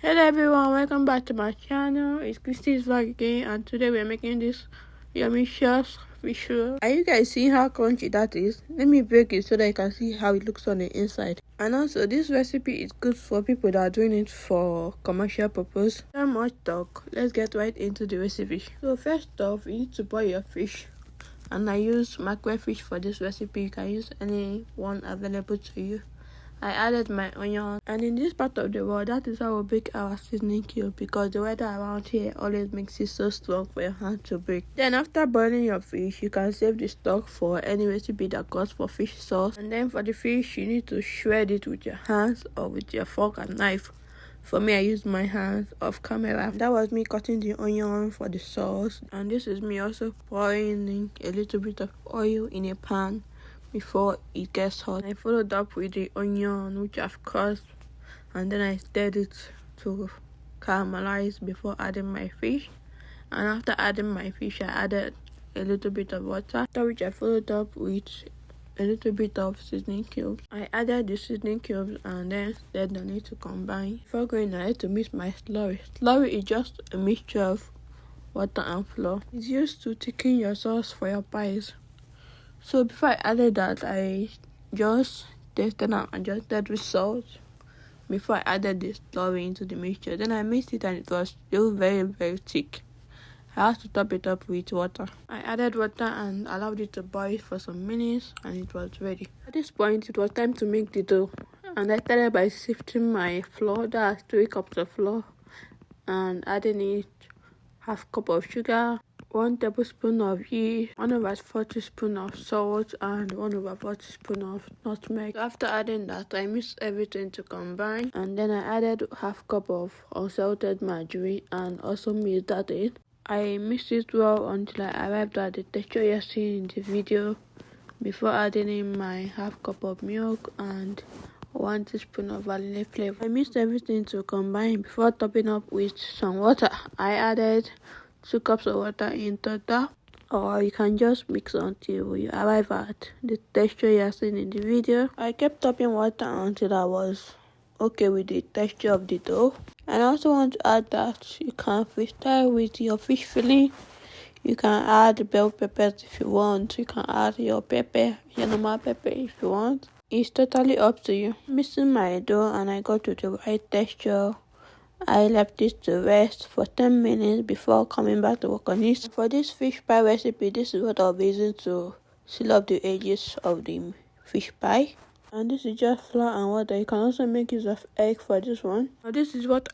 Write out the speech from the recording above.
Hello everyone, welcome back to my channel. It's Christy's vlog again, and today we're making this yummy fish roll. Are you guys seeing how crunchy that is? Let me break it so that you can see how it looks on the inside. And also, this recipe is good for people that are doing it for commercial purpose. Not much talk, let's get right into the recipe. So first off, you need to boil your fish, and I use mackerel fish for this recipe. You can use any one available to you. I added my onion, and in this part of the world, that is how we bake our seasoning cube, because the weather around here always makes it so strong for your hand to break. Then after boiling your fish, you can save the stock for any recipe that calls for fish sauce. And then for the fish, you need to shred it with your hands or with your fork and knife. For me, I used my hands off camera. That was me cutting the onion for the sauce, and this is me also pouring in a little bit of oil in a pan before it gets hot. I followed up with the onion, which I've cut, and then I stirred it to caramelize before adding my fish. And after adding my fish, I added a little bit of water, after which I followed up with a little bit of seasoning cubes. I added the seasoning cubes and then stirred on it to combine. Before going, I had to mix my slurry. Slurry is just a mixture of water and flour. It's used to thicken your sauce for your pies. So before I added that, I just tasted and adjusted with salt before I added the slurry into the mixture. Then I mixed it and it was still very thick. I had to top it up with water. I added water and allowed it to boil for some minutes, and it was ready. At this point, it was time to make the dough, and I started by sifting my flour. That's 3 cups of flour, and adding it half cup of sugar, 1 tablespoon of yeast, 1/4 teaspoon of salt, and 1/4 teaspoon of nutmeg. So after adding that, I mixed everything to combine, and then I added half cup of unsalted margarine and also mixed that in. I mixed it well until I arrived at the texture you're seeing in the video, before adding in my half cup of milk and 1 teaspoon of vanilla flavor. I mixed everything to combine before topping up with some water. I added 2 cups of water in total, or you can just mix until you arrive at the texture you are seeing in the video. I kept topping water until I was okay with the texture of the dough. And I also want to add that you can freestyle with your fish filling. You can add bell peppers if you want. You can add your normal pepper if you want. It's totally up to you. Mixing my dough and I got to the right texture. I left it to rest for 10 minutes before coming back to work on it. For this fish pie recipe, this is what I'll be using to seal up the edges of the fish pie. And this is just flour and water. You can also make use of egg for this one. Now this is what